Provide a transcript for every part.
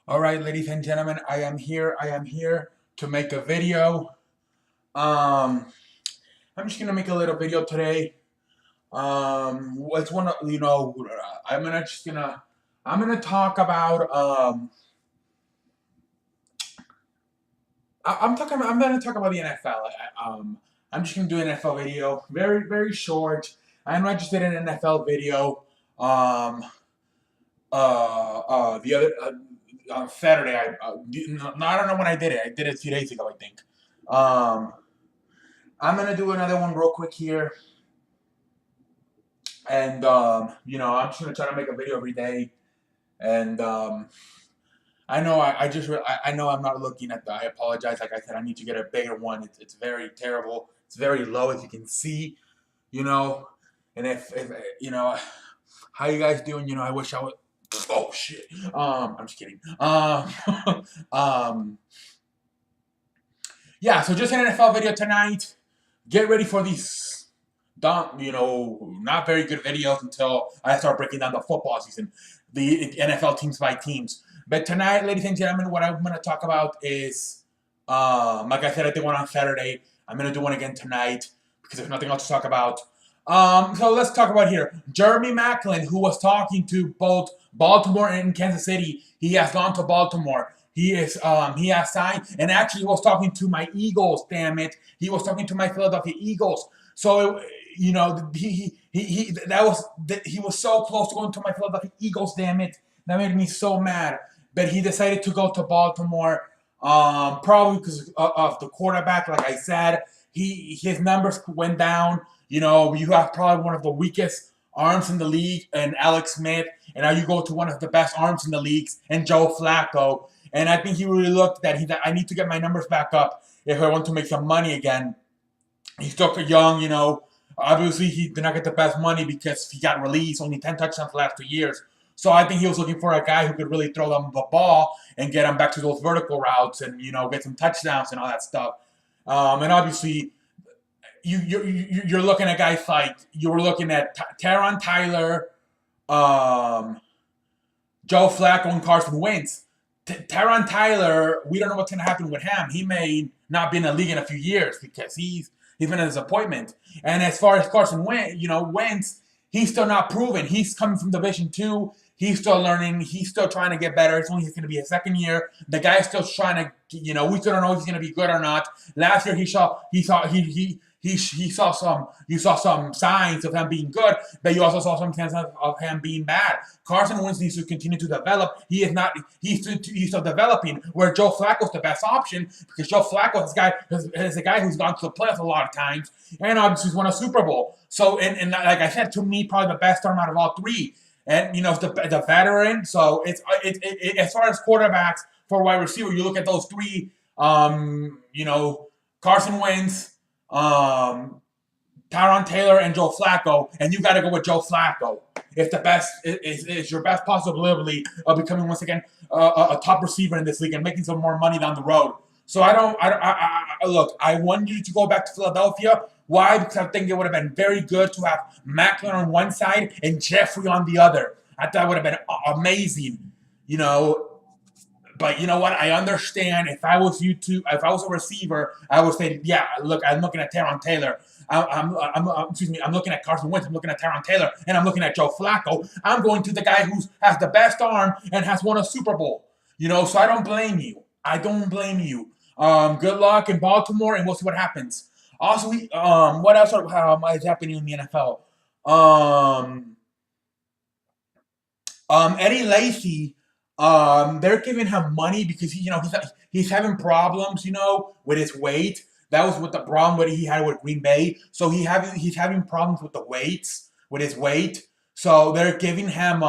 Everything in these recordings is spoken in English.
All right, ladies and gentlemen, I am here. I am here to make a video. Um, I'm just gonna make a little video today. It's one of I'm gonna talk about I'm gonna talk about the NFL. I'm just gonna do an NFL video, very short. I'm not just did an NFL video. Um, the other on Saturday. I don't know when I did it. I did it 2 days ago, I think. Um, I'm gonna do another one real quick here, and I'm just gonna try to make a video every day. And I know I know I'm not looking at the. I apologize. Like I said, I need to get a bigger one. It's very terrible. It's very low, as you can see. You know, and if how you guys doing? I wish I would. Oh shit. I'm just kidding. Um, yeah. So just an NFL video tonight. Get ready for these, not very good videos until I start breaking down the football season, the NFL teams by teams. But tonight, ladies and gentlemen, what I'm going to talk about is, like I said, I did one on Saturday. I'm going to do one again tonight because there's nothing else to talk about. So let's talk about here. Jeremy Maclin, who was talking to both Baltimore and Kansas City, he has gone to Baltimore. He has signed, and actually he was talking to my Eagles. Damn it, he was talking to my Philadelphia Eagles. So he was so close to going to my Philadelphia Eagles. Damn it, that made me so mad. But he decided to go to Baltimore, probably because of the quarterback. Like I said, his numbers went down. You have probably one of the weakest arms in the league, and Alex Smith, and now you go to one of the best arms in the leagues, and Joe Flacco. And I think he really looked that I need to get my numbers back up if I want to make some money again. He's still young. Obviously, he did not get the best money because he got released, only 10 touchdowns the last 2 years. So I think he was looking for a guy who could really throw them the ball and get him back to those vertical routes and, get some touchdowns and all that stuff. And obviously, you're looking at guys like, you were looking at Taron Tyler, Joe Flacco, and Carson Wentz. Taron Tyler, we don't know what's going to happen with him. He may not be in the league in a few years because he's been a disappointment. And as far as Carson Wentz, he's still not proven. He's coming from Division II. He's still learning. He's still trying to get better. It's only going to be his second year. The guy's still trying to, we still don't know if he's going to be good or not. Last year he saw some signs of him being good, but you also saw some signs of him being bad. Carson Wentz needs to continue to develop. He's still developing, where Joe Flacco's the best option, because Joe Flacco is a guy who's gone to the playoffs a lot of times, and obviously he's won a Super Bowl. So, and like I said, to me, probably the best arm out of all three. And, the veteran. So, it's as far as quarterbacks for wide receiver, you look at those three, Carson Wentz, Tyron Taylor, and Joe Flacco, and you got to go with Joe Flacco. It's the best. It's your best possibility of becoming once again a top receiver in this league and making some more money down the road. So look. I want you to go back to Philadelphia. Why? Because I think it would have been very good to have Maclin on one side and Jeffrey on the other. I thought it would have been amazing. But you know what? I understand. If I was a receiver, I would say, yeah. Look, I'm looking at Taron Taylor. I'm looking at Carson Wentz. I'm looking at Taron Taylor, and I'm looking at Joe Flacco. I'm going to the guy who has the best arm and has won a Super Bowl. So I don't blame you. I don't blame you. Good luck in Baltimore, and we'll see what happens. Also, what else is happening in the NFL? Eddie Lacy. They're giving him money because he's having problems, with his weight. That was what the problem that he had with Green Bay. So he's having problems with with his weight. So they're giving him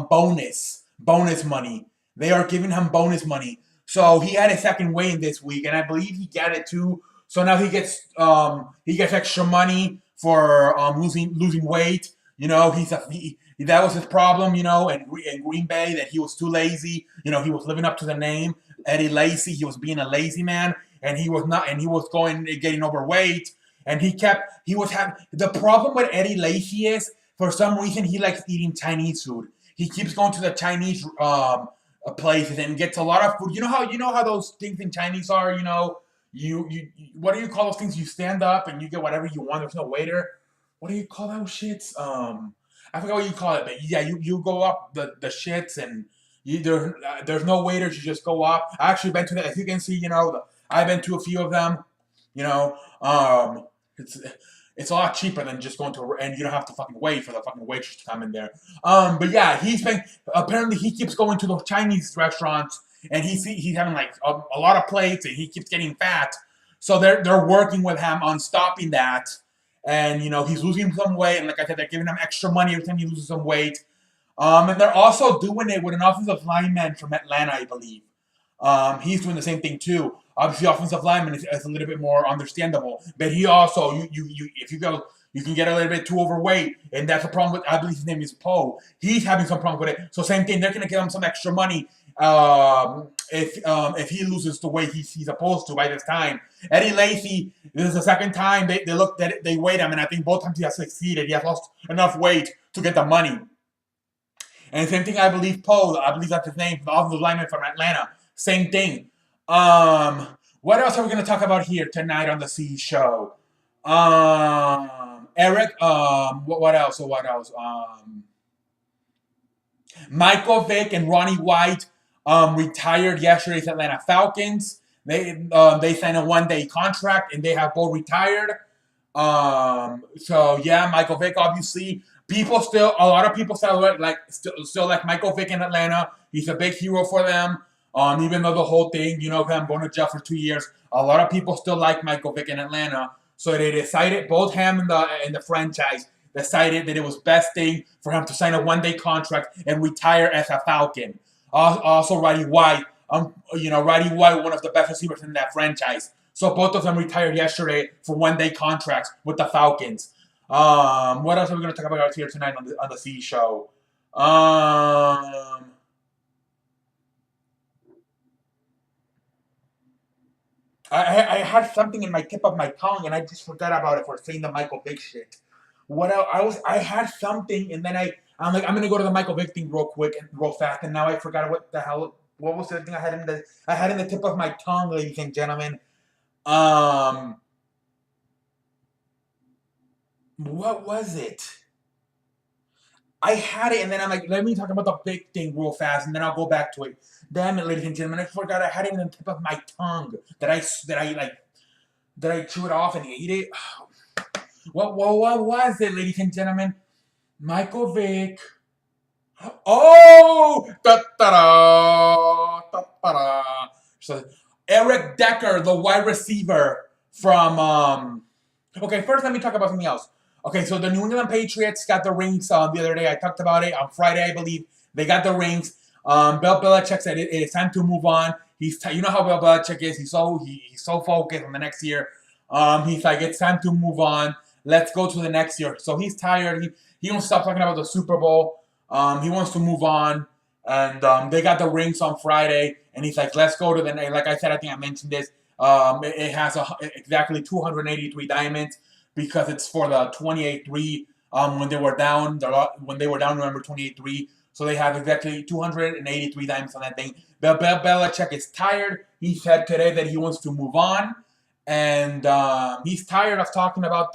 bonus money. They are giving him bonus money. So he had a second weigh-in this week, and I believe he got it too. So now he gets extra money for losing weight. That was his problem, in Green Bay, that he was too lazy. He was living up to the name, Eddie Lacy. He was being a lazy man, and he was getting overweight. And the problem with Eddie Lacy is, for some reason, he likes eating Chinese food. he keeps going to the Chinese places and gets a lot of food. You know how those things in Chinese are. You what do you call those things? You stand up and you get whatever you want. There's no waiter. What do you call those shits? I forgot what you call it, but yeah, you go up the shits and there's no waiters. You just go up. I actually been to that. As you can see, I've been to a few of them. You know, it's a lot cheaper than just going to, and you don't have to fucking wait for the fucking waitress to come in there. But yeah, apparently he keeps going to those Chinese restaurants, and he's having like a lot of plates, and he keeps getting fat. So they're working with him on stopping that, and he's losing some weight, and like I said, they're giving him extra money every time he loses some weight. And they're also doing it with an offensive lineman from Atlanta, I believe. He's doing the same thing too. Obviously, offensive lineman is a little bit more understandable, but he also, if you go, you can get a little bit too overweight, and that's a problem with. I believe his name is Poe. He's having some problem with it. So same thing. They're gonna give him some extra money if he loses the weight he's supposed to by this time. Eddie Lacy, this is the second time they looked at it, they weighed him, and I think both times he has succeeded. He has lost enough weight to get the money. And same thing, I believe Poe. I believe that's his name, the offensive lineman from Atlanta. Same thing. What else are we gonna talk about here tonight on the C show? Eric. What else? Michael Vick and Ronnie White retired yesterday's Atlanta Falcons. They signed a one-day contract and they have both retired. So yeah, Michael Vick obviously. A lot of people still like Michael Vick in Atlanta. He's a big hero for them. Even though the whole thing, him going to jail for 2 years, a lot of people still like Michael Vick in Atlanta. So they decided, both him and the franchise decided that it was best thing for him to sign a one-day contract and retire as a Falcon. Also, Roddy White, Roddy White, one of the best receivers in that franchise. So both of them retired yesterday for one-day contracts with the Falcons. What else are we going to talk about here tonight on the C show? I had something in my tip of my tongue, and I just forgot about it for saying the Michael Vick shit. What else? I had something, and then I'm like, I'm gonna go to the Michael Vick thing real quick and real fast, and now I forgot what the hell. What was the thing I had in the tip of my tongue, ladies and gentlemen? What was it? I had it, and then I'm like, let me talk about the big thing real fast, and then I'll go back to it. Damn it, ladies and gentlemen, I forgot I had it in the tip of my tongue. Did I chew it off and ate it? What was it, ladies and gentlemen? Michael Vick. Oh! Da-da-da! Da-da-da! So, Eric Decker, the wide receiver from... Okay, first let me talk about something else. Okay, so the New England Patriots got the rings the other day. I talked about it on Friday, I believe. They got the rings. Bill Belichick said it's time to move on. You know how Bill Belichick is. He's so focused on the next year. He's like, it's time to move on. Let's go to the next year. So he's tired. He won't stop talking about the Super Bowl. He wants to move on. And they got the rings on Friday. And he's like, let's go to the next. Like I said, I think I mentioned this. It has exactly 283 diamonds because it's for the 28-3 when they were down. Remember 28-3. So they have exactly 283 diamonds on that thing. Bill Belichick is tired. He said today that he wants to move on, and he's tired of talking about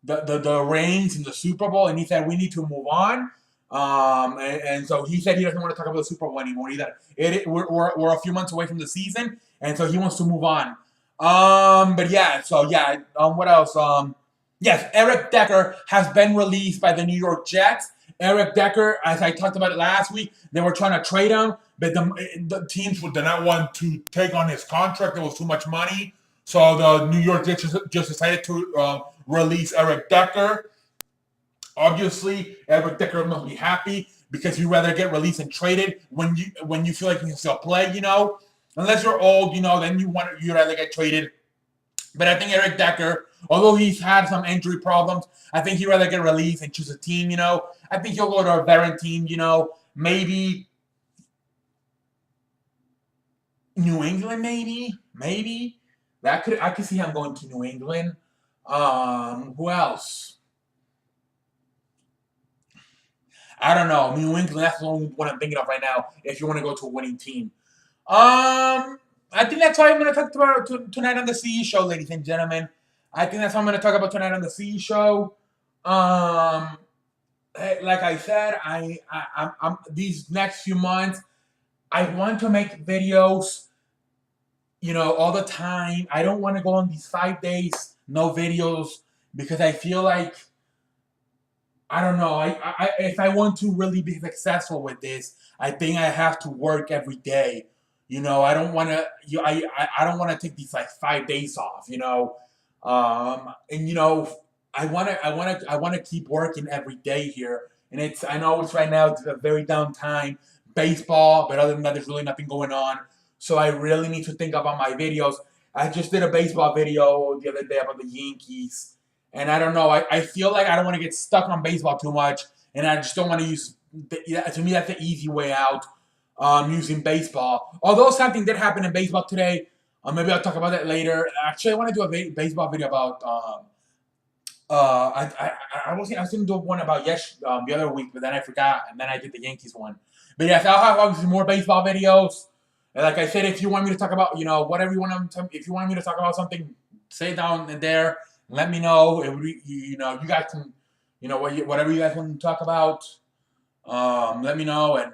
the rings and the Super Bowl. And he said we need to move on. And so he said he doesn't want to talk about the Super Bowl anymore either. We're a few months away from the season, and so he wants to move on. But yeah, so yeah. What else? Yes, Eric Decker has been released by the New York Jets. Eric Decker, as I talked about it last week, they were trying to trade him, but the teams did not want to take on his contract. There was too much money. So the New York Jets just decided to release Eric Decker. Obviously, Eric Decker must be happy because you'd rather get released and traded when you feel like you can still play, Unless you're old, then you'd rather get traded. But I think Eric Decker, although he's had some injury problems, I think he'd rather get released and choose a team, I think he'll go to a veteran team, maybe New England, maybe. I could see him going to New England. Who else? I don't know. New England, that's the only one I'm thinking of right now. If you want to go to a winning team, I think that's all I'm going to talk about tonight on the CE show, ladies and gentlemen. I think that's all I'm going to talk about tonight on the CE show. Um, like I said, I'm these next few months, I want to make videos, all the time. I don't want to go on these 5 days no videos because I feel like I don't know. If I want to really be successful with this, I think I have to work every day. I don't want to. I don't want to take these like 5 days off. And I want to keep working every day here. And I know it's right now. It's a very down time, baseball. But other than that, there's really nothing going on. So I really need to think about my videos. I just did a baseball video the other day about the Yankees, and I don't know. I feel like I don't want to get stuck on baseball too much, and I just don't want to use. To me, that's the easy way out. Using baseball. Although something did happen in baseball today. Maybe I'll talk about that later. Actually, I want to do a baseball video about. I was gonna do one about the other week, but then I forgot, and then I did the Yankees one. But yes, I'll have obviously more baseball videos. And like I said, if you want me to talk about, whatever you want to, if you want me to talk about something, say it down in there. Let me know. You guys can, whatever you guys want to talk about. Let me know, and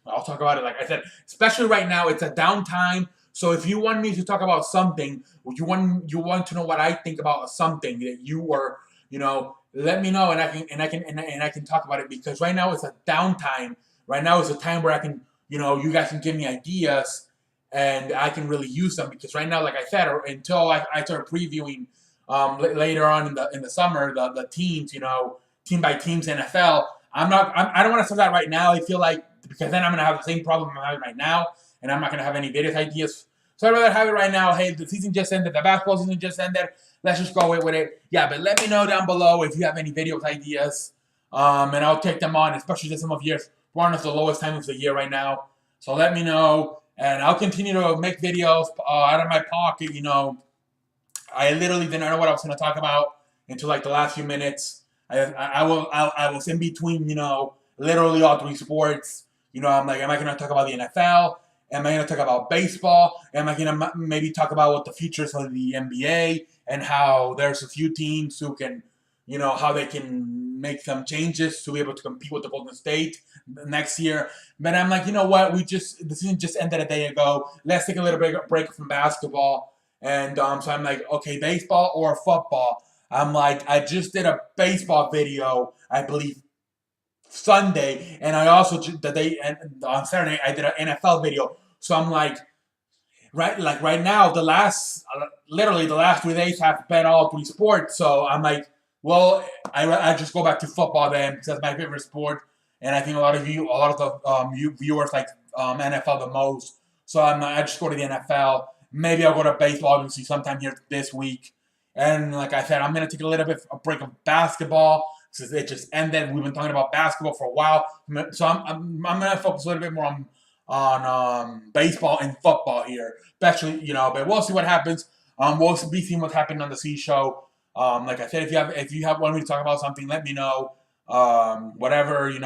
I'll talk about it. Like I said, especially right now, it's a downtime. So if you want me to talk about something, or you want to know what I think about something that let me know, and I can talk about it, because right now it's a downtime. Right now is a time where I can, you guys can give me ideas, and I can really use them, because right now, like I said, until I start previewing later on in the summer the teams, team by teams NFL. I don't want to start that right now. I feel like, because then I'm gonna have the same problem I'm having right now, and I'm not gonna have any videos ideas. So I'd rather have it right now. Hey, the season just ended. The basketball season just ended. Let's just go with it. Yeah, but let me know down below if you have any videos ideas, and I'll take them on, especially this time of year. We're on the lowest time of the year right now. So let me know, and I'll continue to make videos out of my pocket. I literally didn't know what I was going to talk about until like the last few minutes. I was in between, literally all three sports. I'm like, am I going to talk about the NFL? Am I going to talk about baseball? Am I going to maybe talk about what the futures of the NBA, and how there's a few teams who can, how they can make some changes to be able to compete with the Golden State next year. But I'm like, you know what? The season just ended a day ago. Let's take a little break from basketball. And so I'm like, okay, baseball or football? I'm like, I just did a baseball video, I believe, Sunday, and I also on Saturday I did an NFL video. So I'm like, right now, literally the last 3 days have been all three sports. So I'm like, well, I just go back to football then, because that's my favorite sport, and I think a lot of the you viewers like NFL the most. So I just go to the NFL. Maybe I'll go to baseball, obviously, sometime here this week. And like I said, I'm gonna take a little bit of a break of basketball, since it just ended. We've been talking about basketball for a while, so I'm gonna focus a little bit more on baseball and football here, especially, but we'll see what happens. We'll be seeing what's happening on the C show. Like I said, if you want me to talk about something, let me know. Whatever, as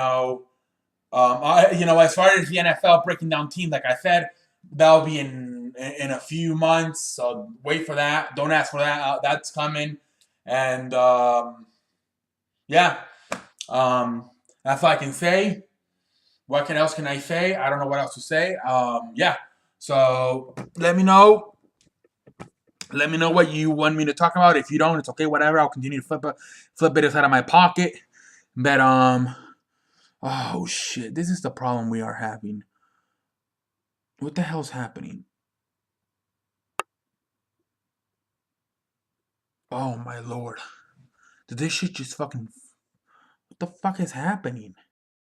far as the NFL breaking down teams, like I said, that'll be in a few months. So wait for that. Don't ask for that. That's coming. And yeah, that's all I can say. What else can I say? I don't know what else to say. Yeah. So let me know. Let me know what you want me to talk about. If you don't, it's okay. Whatever. I'll continue to flip it out of my pocket. But oh shit, this is the problem we are having. What the hell's happening? Oh my lord. Did this shit just fucking... What the fuck is happening?